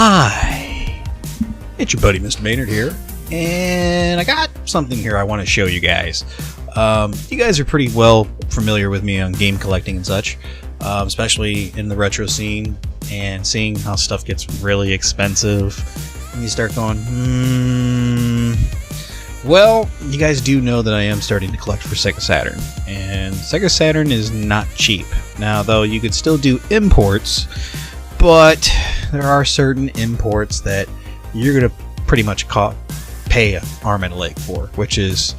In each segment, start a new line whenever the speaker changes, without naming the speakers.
Hi, it's your buddy Mr. Maynard here, and I got something here I want to show you guys. You guys are pretty well familiar with me on game collecting and such, especially in the retro scene, and seeing how stuff gets really expensive, and you start going, Well, you guys do know that I am starting to collect for Sega Saturn, and Sega Saturn is not cheap. Now, though, you could still do imports, but there are certain imports that you're going to pretty much pay an arm and a leg for, which is,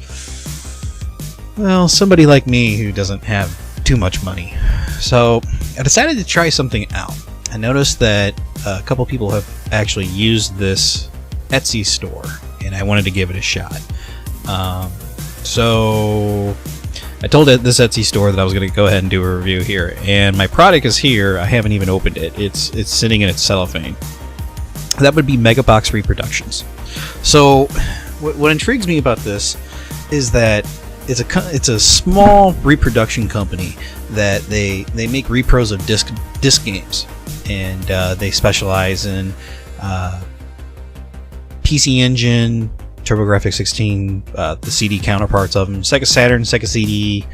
well, somebody like me who doesn't have too much money. So I decided to try something out. I noticed that a couple people have actually used this Etsy store, and I wanted to give it a shot. So I told this Etsy store that I was going to go ahead and do a review here, and my product is here. I haven't even opened it. It's sitting in its cellophane. That would be Megabox Reproductions. So what intrigues me about this is that it's a small reproduction company that they make repros of disc games, and they specialize in PC Engine, TurboGrafx 16, the CD counterparts of them, Sega Saturn, Sega CD,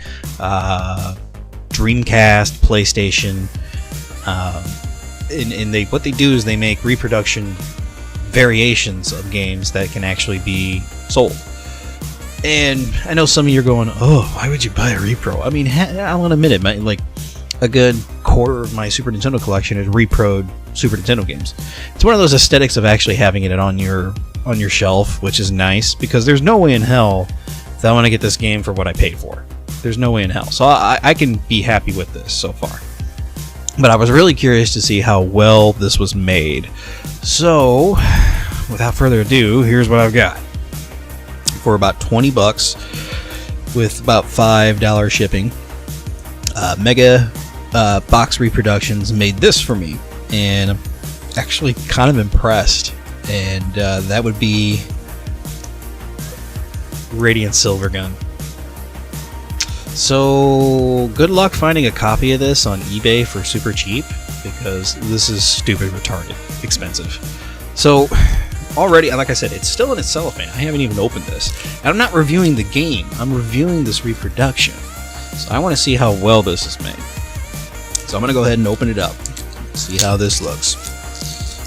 Dreamcast, PlayStation, and what they do is they make reproduction variations of games that can actually be sold. And I know some of you are going, "Oh, why would you buy a repro?" I mean, I'll admit it, like a good quarter of my Super Nintendo collection is reproed Super Nintendo games. It's one of those aesthetics of actually having it on your shelf, which is nice, because there's no way in hell that I want to get this game for what I paid for. There's no way in hell. So I can be happy with this so far. But I was really curious to see how well this was made. So, without further ado, here's what I've got. For about 20 bucks, with about $5 shipping, Mega Box Reproductions made this for me, and I'm actually kind of impressed. And that would be Radiant Silvergun. So good luck finding a copy of this on eBay for super cheap, because this is stupid retarded expensive. So already, like I said, it's still in its cellophane. I haven't even opened this. And I'm not reviewing the game, I'm reviewing this reproduction. So I want to see how well this is made. So I'm going to go ahead and open it up, see how this looks.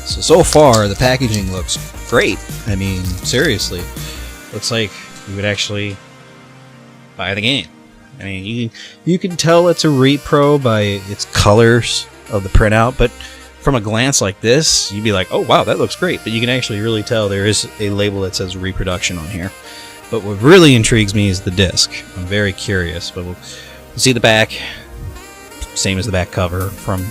So far, the packaging looks great. I mean, seriously, looks like you would actually buy the game. I mean, you can tell it's a repro by its colors of the printout, but from a glance like this, you'd be like, "Oh wow, that looks great." But you can actually really tell there is a label that says reproduction on here. But what really intrigues me is the disc. I'm very curious, but we'll see the back. Same as the back cover from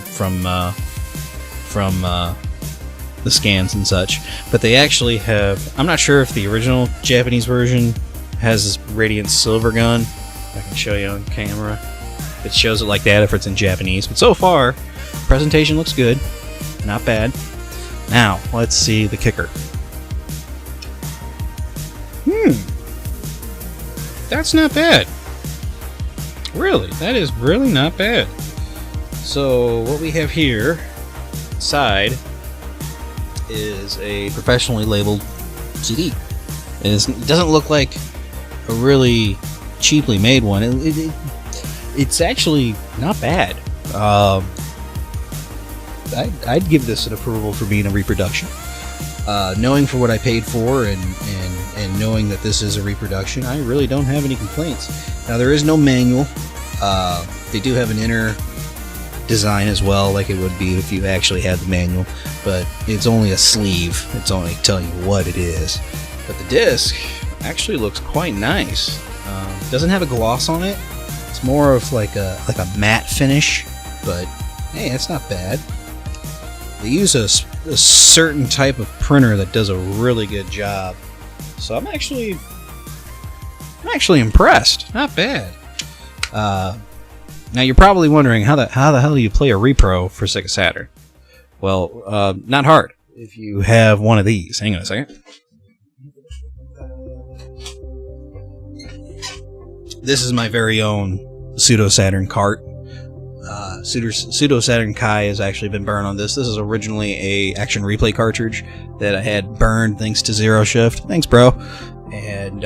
the scans and such, but they actually have, I'm not sure if the original Japanese version has Radiant Silvergun. I can show you on camera. It shows it like that if it's in Japanese, but so far, presentation looks good. Not bad. Now, let's see the kicker. That's not bad. Really, that is really not bad. So, what we have here, side, is a professionally labeled CD. It doesn't look like a really cheaply made one. It's actually not bad. I'd give this an approval for being a reproduction. Knowing for what I paid for, and knowing that this is a reproduction, I really don't have any complaints. Now, there is no manual. They do have an inner design as well, like it would be if you actually had the manual, but it's only a sleeve. It's only telling you what it is. But the disc actually looks quite nice. Doesn't have a gloss on it. It's more of like a matte finish, but hey, it's not bad. They use a certain type of printer that does a really good job, so I'm actually impressed. Not bad. Now you're probably wondering how the hell do you play a repro for Sega Saturn? Well, not hard. If you have one of these, hang on a second. This is my very own Pseudo Saturn cart. Pseudo Saturn Kai has actually been burned on this. This is originally a action replay cartridge that I had burned thanks to Zero Shift. Thanks, bro. And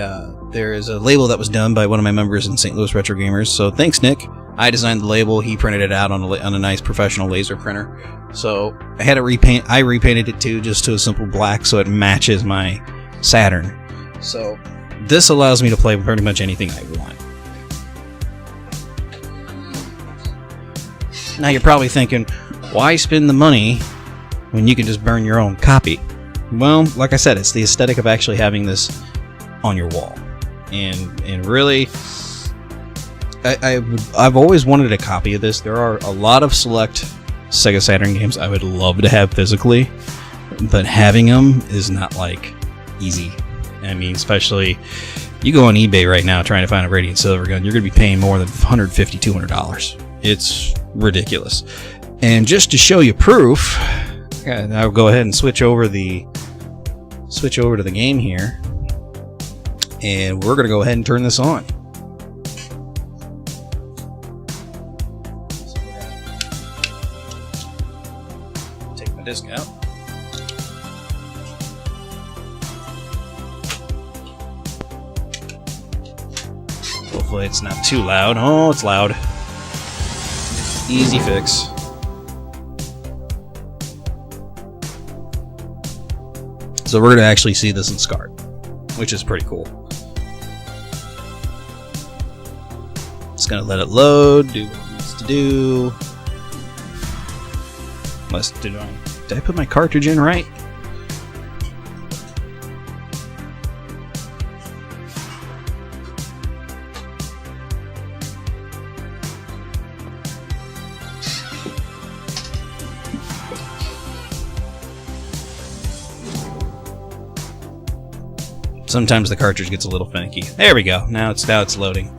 there is a label that was done by one of my members in St. Louis Retro Gamers. So thanks, Nick. I designed the label. He printed it out on a nice professional laser printer. So I had it repaint. I repainted it too, just to a simple black, so it matches my Saturn. So this allows me to play pretty much anything I want. Now you're probably thinking, why spend the money when you can just burn your own copy? Well, like I said, it's the aesthetic of actually having this on your wall. And really, I've always wanted a copy of this. There are a lot of select Sega Saturn games I would love to have physically, but having them is not like easy. I mean, especially you go on eBay right now trying to find a Radiant Silvergun, you're going to be paying more than $150, $200. It's ridiculous. And just to show you proof, I'll go ahead and switch over to the game here, and we're going to go ahead and turn this on. Take my disc out. Hopefully it's not too loud. Oh, it's loud. Easy fix. So we're going to actually see this in SCART, which is pretty cool. Just going to let it load, do what it needs to do. Did I put my cartridge in right? Sometimes the cartridge gets a little finicky. There we go. Now it's loading.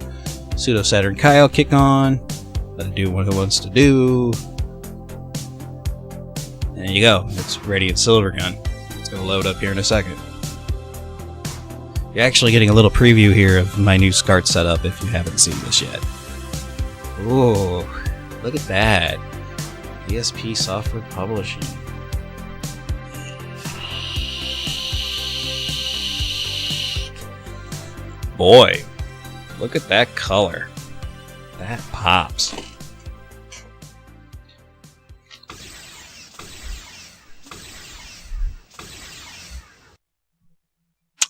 Pseudo Saturn Kai will kick on. Let it do what it wants to do. There you go. It's Radiant Silvergun. It's going to load up here in a second. You're actually getting a little preview here of my new SCART setup if you haven't seen this yet. Ooh, look at that. ESP Software Publishing. Boy, look at that color. That pops.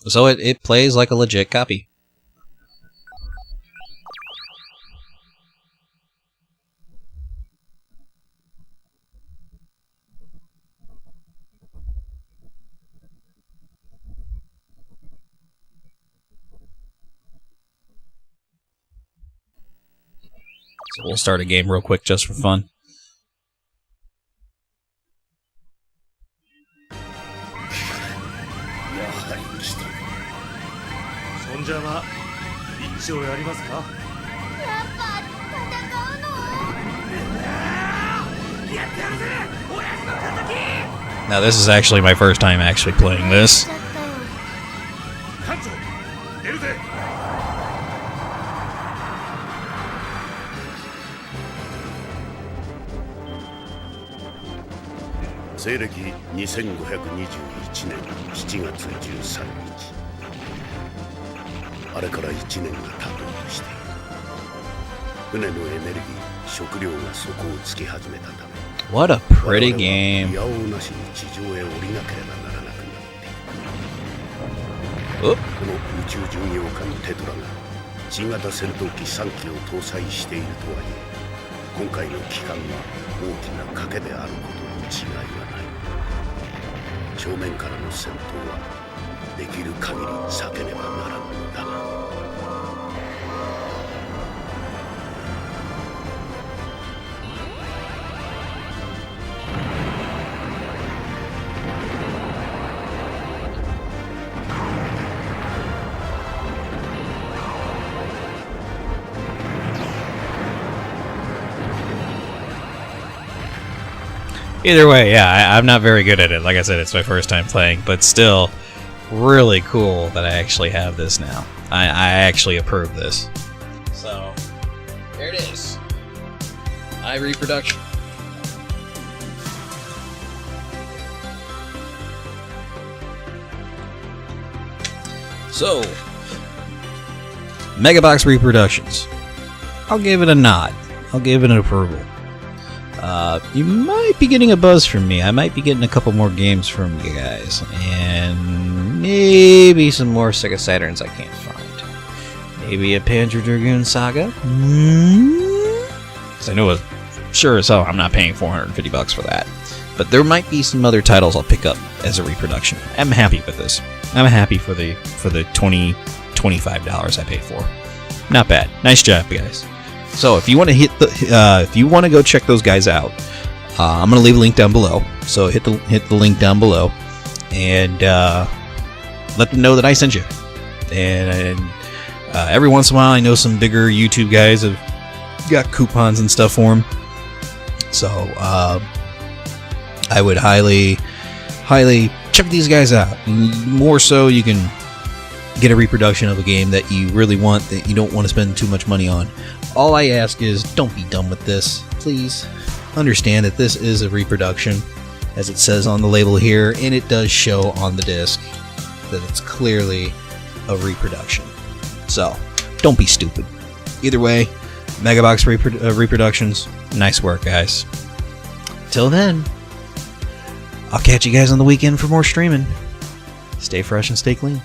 So it plays like a legit copy. So we'll start a game real quick just for fun. Now this is actually my first time actually playing this.
西暦2521年7月13日あれから1年が経とうとしている船のエネルギー食料が底をつき始めたため
What a pretty game.
いやおうなしに地上へ降りなければならなくなっているこの宇宙巡洋艦テトラが新型戦闘機3機を搭載しているとはいえ今回の帰還は大きな賭けであることに違いはない正面からの戦闘はできる限り避けねばならんのだが
Either way, yeah, I'm not very good at it. Like I said, it's my first time playing, but still really cool that I actually have this now. I actually approve this. So, there it is. Reproduction. So, Megabox Reproductions. I'll give it a nod. I'll give it an approval. You might be getting a buzz from me. I might be getting a couple more games from you guys. And maybe some more Sega Saturns I can't find. Maybe a Panzer Dragoon Saga? Because I know sure as hell I'm not paying $450 for that. But there might be some other titles I'll pick up as a reproduction. I'm happy with this. I'm happy for the $25 I paid for. Not bad. Nice job, guys. So if you want to if you want to go check those guys out, I'm gonna leave a link down below. So hit the link down below, and let them know that I sent you. And every once in a while, I know some bigger YouTube guys have got coupons and stuff for them. So I would highly check these guys out. More so, you can get a reproduction of a game that you really want, that you don't want to spend too much money on. All I ask is, don't be dumb with this. Please understand that this is a reproduction, as it says on the label here, and it does show on the disc that it's clearly a reproduction. So, don't be stupid. Either way, Megabox Reproductions, nice work, guys. Till then, I'll catch you guys on the weekend for more streaming. Stay fresh and stay clean.